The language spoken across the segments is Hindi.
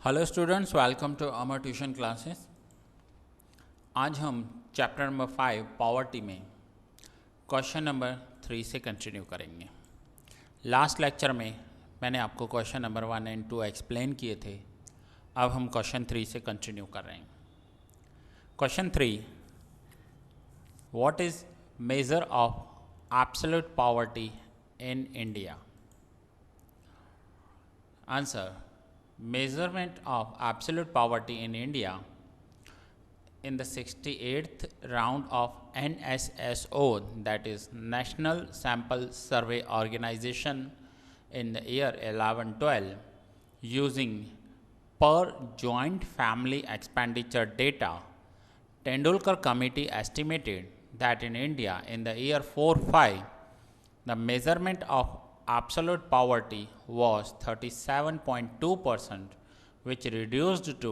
Hello students, welcome to Amar tuition classes. आज हम चैप्टर नंबर 5 पॉवर्टी में क्वेश्चन नंबर 3 से कंटिन्यू करेंगे। लास्ट लेक्चर में मैंने आपको क्वेश्चन नंबर 1 एंड 2 एक्सप्लेन किए थे। अब हम क्वेश्चन 3 से कंटिन्यू कर रहे हैं। Question 3, what is measure of absolute poverty in India? Answer: measurement of absolute poverty in India in the 68th round of NSSO, that is National Sample Survey Organization, in the year 11-12, using per joint family expenditure data, Tendulkar Committee estimated that in India in the year 4-5, the measurement of absolute poverty was 37.2%, which reduced to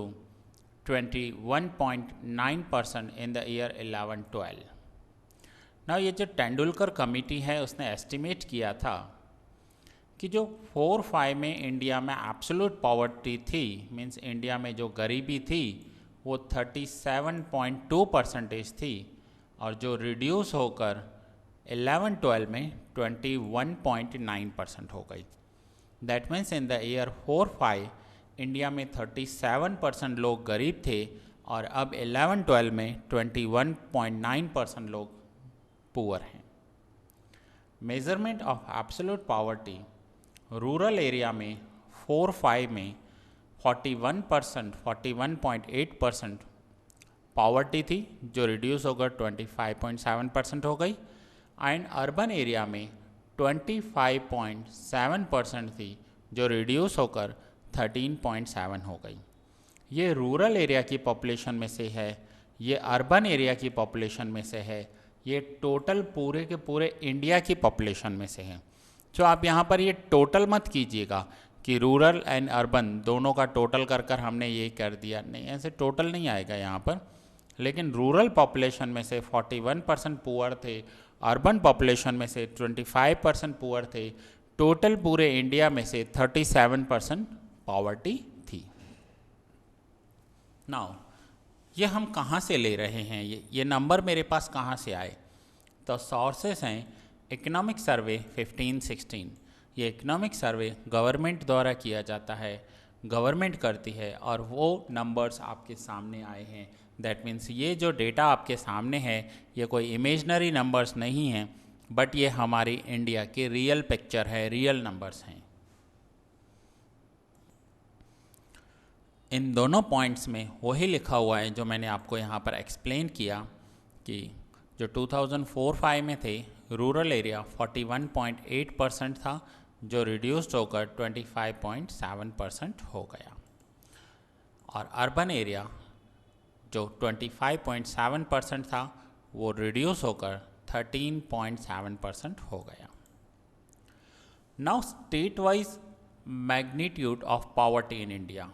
21.9% in the year 11-12. Now ये जो तेंदुलकर कमेटी है उसने एस्टिमेट किया था कि जो 4-5 में इंडिया में एब्सोल्यूट पॉवर्टी थी, मीन्स इंडिया में जो गरीबी थी वो 37.2% थी, और जो रिड्यूस होकर 11-12 में 21.9% हो गई। That means in the year 4-5 India में 37% लोग गरीब थे, और अब 11-12 में 21.9% लोग पुअर हैं। Measurement of absolute poverty rural area में 4-5 में 41.8% पॉवर्टी थी, जो रिड्यूस होकर 25.7% हो गई, एंड अर्बन एरिया में 25.7% थी, जो रिड्यूस होकर 13.7 हो गई। ये रूरल एरिया की पॉपुलेशन में से है, ये अर्बन एरिया की पॉपुलेशन में से है, ये टोटल पूरे के पूरे इंडिया की पॉपुलेशन में से है। तो आप यहाँ पर ये टोटल मत कीजिएगा कि रूरल एंड अर्बन दोनों का टोटल कर कर हमने ये कर दिया, नहीं, ऐसे टोटल नहीं आएगा यहाँ पर। लेकिन रूरल पॉपुलेशन में से 41% पुअर थे, अर्बन पॉपुलेशन में से 25% पुअर थे, टोटल पूरे इंडिया में से 37% पॉवर्टी थी। नाउ ये हम कहाँ से ले रहे हैं, ये नंबर मेरे पास कहाँ से आए? तो सोर्सेस हैं इकोनॉमिक सर्वे 15-16। ये इकोनॉमिक सर्वे गवर्नमेंट द्वारा किया जाता है, गवर्नमेंट करती है, और वो नंबर्स आपके सामने आए हैं। दैट मीन्स ये जो डेटा आपके सामने है ये कोई इमेजनरी नंबर्स नहीं हैं, बट ये हमारी इंडिया की रियल पिक्चर है, रियल नंबर्स हैं। इन दोनों पॉइंट्स में वही लिखा हुआ है जो मैंने आपको यहाँ पर एक्सप्लेन किया कि जो 2004-5 में थे, रूरल एरिया 41.8% था, जो रिड्यूस्ड होकर 25.7% हो गया, और अर्बन एरिया जो 25.7% था वो रिड्यूस होकर 13.7% हो गया। Now state wise magnitude of poverty in India.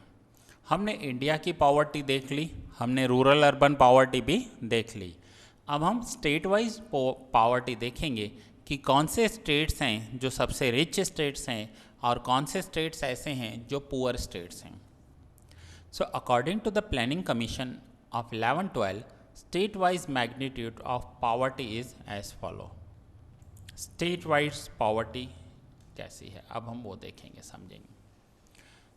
हमने इंडिया की पॉवर्टी देख ली, हमने रूरल अर्बन पॉवर्टी भी देख ली। अब हम स्टेट वाइज पॉवर्टी देखेंगे कि कौन से स्टेट्स हैं जो सबसे रिच स्टेट्स हैं और कौन से स्टेट्स ऐसे हैं जो पुअर स्टेट्स हैं। So according to the planning commission of 11-12, state-wise magnitude of poverty is as follow. State-wise poverty कैसी है, अब हम वो देखेंगे, समझेंगे।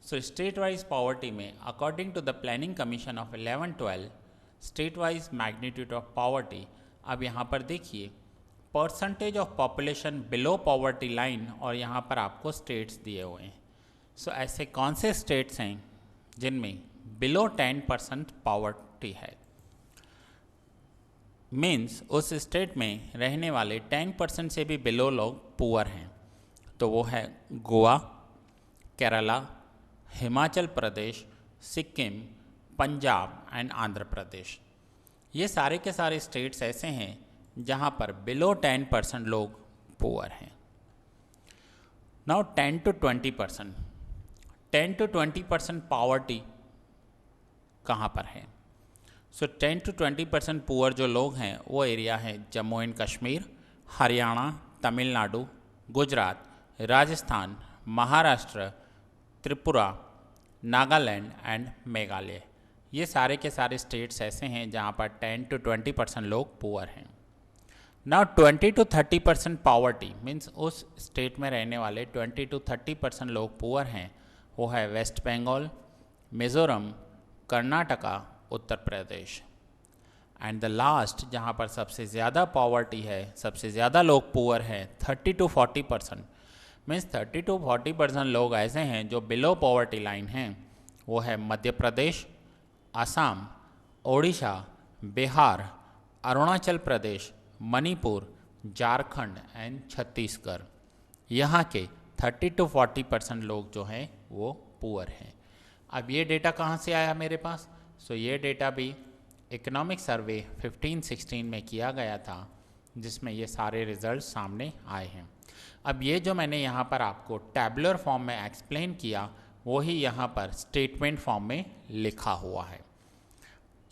So state-wise poverty में according to the planning commission of 11-12, state-wise magnitude of poverty, अब यहाँ पर देखिए percentage of population below poverty line, और यहाँ पर आपको स्टेट्स दिए हुए हैं। सो ऐसे कौन से स्टेट्स हैं जिनमें बिलो 10% पॉवर्टी है, मीन्स उस स्टेट में रहने वाले 10% से भी बिलो लोग पुअर हैं। तो वो है गोवा, केरला, हिमाचल प्रदेश, सिक्किम, पंजाब एंड आंध्र प्रदेश। ये सारे के सारे स्टेट्स ऐसे हैं जहाँ पर बिलो 10% लोग पुअर हैं। नाउ 10 to 20% पॉवर्टी कहाँ पर है? सो 10 to 20% पुअर जो लोग हैं वो एरिया है जम्मू एंड कश्मीर, हरियाणा, तमिलनाडु, गुजरात, राजस्थान, महाराष्ट्र, त्रिपुरा, नागालैंड एंड मेघालय। ये सारे के सारे स्टेट्स ऐसे हैं जहाँ पर 10 to 20% लोग पुअर हैं। नाउ 20 to 30% पॉवर्टी मीन्स उस स्टेट में रहने वाले 20 to 30% लोग पुअर हैं, वो है West Bengal, Mizoram, Karnataka, Uttar Pradesh. And the last जहाँ पर सबसे ज़्यादा पॉवर्टी है, सबसे ज़्यादा लोग पुअर हैं 30 to 40%, मीन्स 30 to 40% लोग ऐसे हैं जो बिलो पॉवर्टी लाइन हैं, वो है मध्य प्रदेश, असम, ओडिशा, बिहार, अरुणाचल प्रदेश, मणिपुर, झारखंड एंड छत्तीसगढ़। यहाँ के 30 to 40% लोग जो हैं वो पुअर हैं। अब ये डेटा कहाँ से आया मेरे पास? ये डेटा भी इकोनॉमिक सर्वे 15-16 में किया गया था, जिसमें ये सारे रिजल्ट सामने आए हैं। अब ये जो मैंने यहाँ पर आपको टैबुलर फॉर्म में एक्सप्लेन किया, वही यहाँ पर स्टेटमेंट फॉर्म में लिखा हुआ है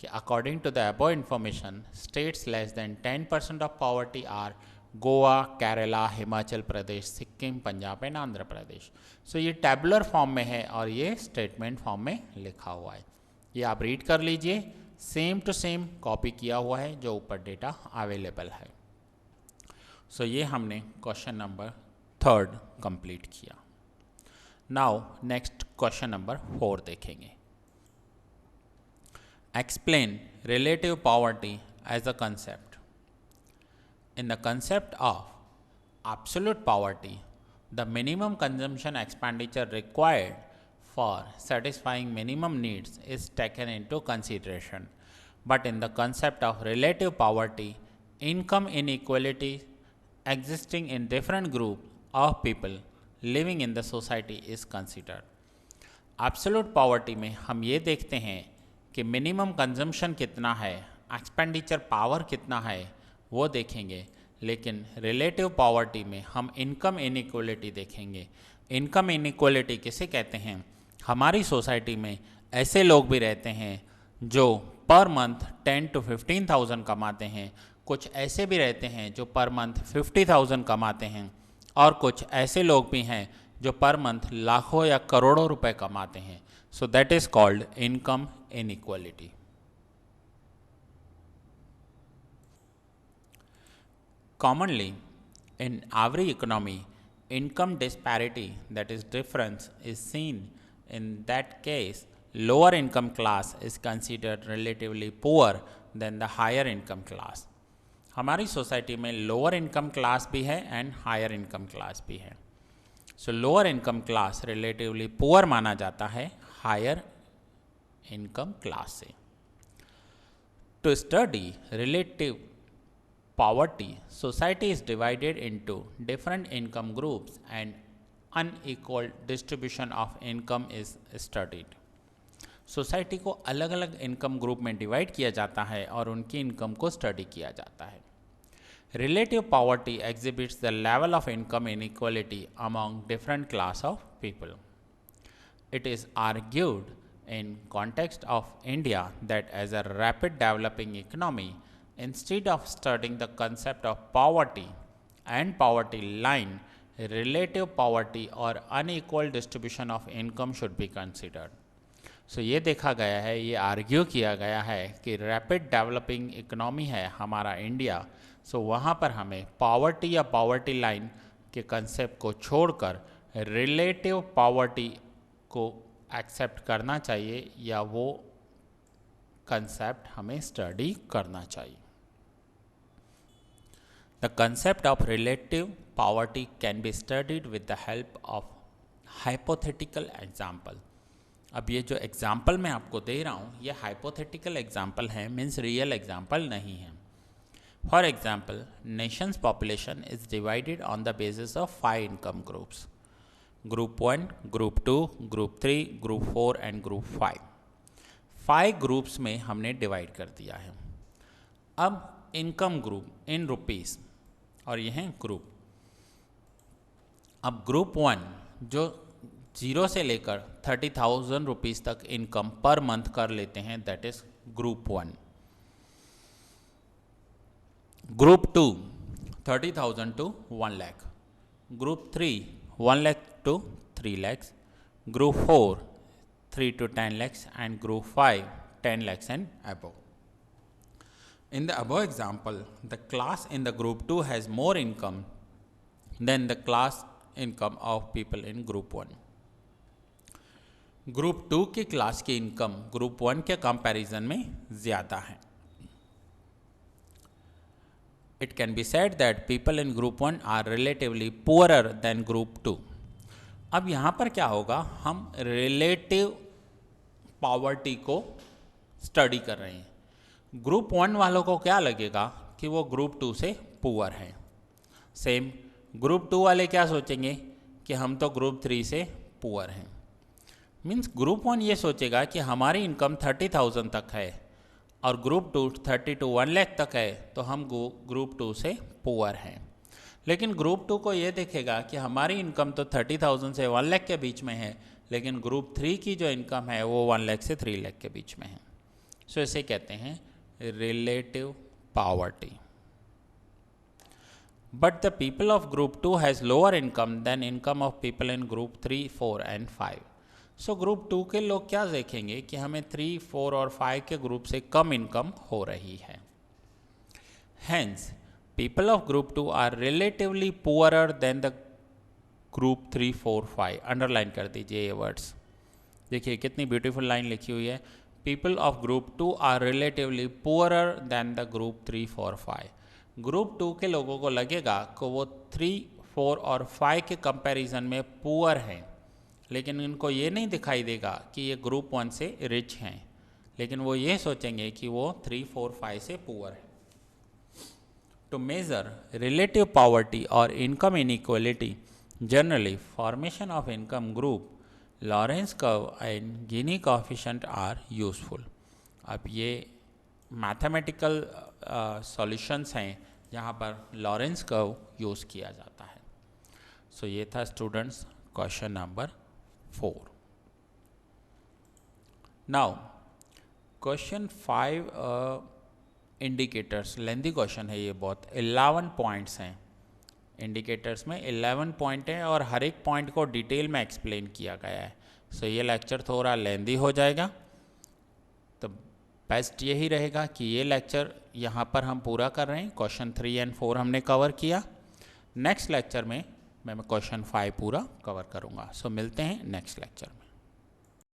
कि according to the above information states less than 10% of poverty are Goa, Kerala, Himachal Pradesh, Sikkim, Punjab and Andhra Pradesh. ये टैबुलर फॉर्म में है और ये स्टेटमेंट फॉर्म में लिखा हुआ है। ये आप रीड कर लीजिए, सेम टू सेम कॉपी किया हुआ है जो ऊपर डेटा अवेलेबल है। ये हमने क्वेश्चन नंबर 3 कंप्लीट किया। नाउ नेक्स्ट क्वेश्चन नंबर 4 देखेंगे। Explain relative poverty as a concept. In the concept of absolute poverty, the minimum consumption expenditure required for satisfying minimum needs is taken into consideration. But in the concept of relative poverty, income inequality existing in different groups of people living in the society is considered. Absolute poverty में हम ये देखते हैं कि मिनिमम कंजम्पशन कितना है, एक्सपेंडिचर पावर कितना है, वो देखेंगे। लेकिन रिलेटिव पॉवर्टी में हम इनकम इनइक्वलिटी देखेंगे। इनकम इनइक्वलिटी किसे कहते हैं? हमारी सोसाइटी में ऐसे लोग भी रहते हैं जो पर मंथ 10 to 15,000 कमाते हैं, कुछ ऐसे भी रहते हैं जो पर मंथ 50,000 कमाते हैं, और कुछ ऐसे लोग भी हैं जो पर मंथ लाखों या करोड़ों रुपए कमाते हैं। So that is called income inequality. Commonly, in every economy, income disparity, that is difference, is seen. In that case, lower income class is considered relatively poor than the higher income class. हमारी सोसाइटी में लोअर इनकम क्लास भी है एंड हायर इनकम क्लास भी है। Lower income class relatively poor माना जाता है हायर इनकम क्लास से। To study relative poverty, society is divided into different income groups and unequal distribution of income is studied. Society को अलग अलग इनकम ग्रुप में डिवाइड किया जाता है और उनकी इनकम को स्टडी किया जाता है। Relative poverty exhibits the level of income inequality among different class of people. It is argued in context of India that as a rapid developing economy, instead of studying the concept of poverty and poverty line, relative poverty or unequal distribution of income should be considered. ये देखा गया है, ये आर्ग्यू किया गया है कि रैपिड डेवलपिंग इकोनॉमी है हमारा इंडिया, वहाँ पर हमें पॉवर्टी या पॉवर्टी लाइन के कंसेप्ट को छोड़कर रिलेटिव पॉवर्टी को एक्सेप्ट करना चाहिए या वो कंसेप्ट हमें स्टडी करना चाहिए. The concept of relative poverty can be studied with the help of hypothetical example. अब ये जो एग्जाम्पल मैं आपको दे रहा हूँ ये हाइपोथेटिकल एग्जाम्पल है, मीन्स रियल एग्जाम्पल नहीं है. For example, Nations population is divided on the basis of 5 income groups. Group 1, group 2, group 3, group 4 and group 5. 5 groups में हमने डिवाइड कर दिया है. अब इनकम ग्रुप इन रुपीस और ये हैं ग्रुप. अब ग्रुप 1 जो 0 से लेकर 30,000 रुपीज़ तक इनकम पर मंथ कर लेते हैं, that is group 1. Group 2 30,000 to 1 lakh. Group 3 1 lakh to 3 lakhs. Group 4 3 to 10 lakhs and group 5 10 lakhs and above. In the above example, the class in the group 2 has more income than the class income of people in group 1. Group 2 की क्लास की इनकम ग्रुप 1 के कंपैरिजन में ज़्यादा है. It can be said that people in group 1 are relatively poorer than group 2. अब यहाँ पर क्या होगा, हम रिलेटिव पॉवर्टी को स्टडी कर रहे हैं. ग्रुप 1 वालों को क्या लगेगा कि वो ग्रुप 2 से पुअर हैं. सेम ग्रुप 2 वाले क्या सोचेंगे कि हम तो ग्रुप 3 से पुअर हैं. मीन्स ग्रुप 1 ये सोचेगा कि हमारी इनकम 30,000 तक है और ग्रुप 2 30 to 1 लाख तक है, तो हम ग्रुप 2 से पुअर हैं. लेकिन ग्रुप 2 को ये देखेगा कि हमारी इनकम तो 30,000 से 1 लाख के बीच में है, लेकिन ग्रुप 3 की जो इनकम है वो 1 लाख से 3 लाख के बीच में है. सो इसे कहते हैं relative poverty. But the people of group 2 has lower income than income of people in group 3, 4 and 5. So group 2 के लोग क्या देखेंगे कि हमें 3, 4 और 5 के ग्रुप से कम इनकम हो रही है. Hence people of group 2 are relatively poorer than the group 3, 4, 5. Underline कर दीजिए ये वर्ड्स. देखिए कितनी ब्यूटीफुल लाइन लिखी हुई है. People of group 2 are relatively poorer than the group 3, 4, 5. Group 2 के लोगों को लगेगा कि वो 3, 4 और 5 के कंपैरिजन में पुअर हैं, लेकिन इनको ये नहीं दिखाई देगा कि ये ग्रुप 1 से रिच हैं, लेकिन वो ये सोचेंगे कि वो 3, 4, 5 से पुअर है. टू मेजर रिलेटिव पॉवर्टी और income inequality, generally formation of income group, Lorenz curve and Gini coefficient are useful. अब ये मैथमेटिकल सॉल्यूशंस हैं जहाँ पर लॉरेंस कर्व यूज़ किया जाता है. सो ये था students question number 4. Now question 5 indicators, lengthy question है ये बहुत. 11 पॉइंट्स हैं. इंडिकेटर्स में 11 पॉइंट हैं और हर एक पॉइंट को डिटेल में एक्सप्लेन किया गया है. सो ये लेक्चर थोड़ा लेंथी हो जाएगा, तो बेस्ट यही रहेगा कि ये लेक्चर यहाँ पर हम पूरा कर रहे हैं. क्वेश्चन 3 एंड 4 हमने कवर किया. नेक्स्ट लेक्चर में मैं क्वेश्चन 5 पूरा कवर करूँगा. सो मिलते हैं नेक्स्ट लेक्चर में.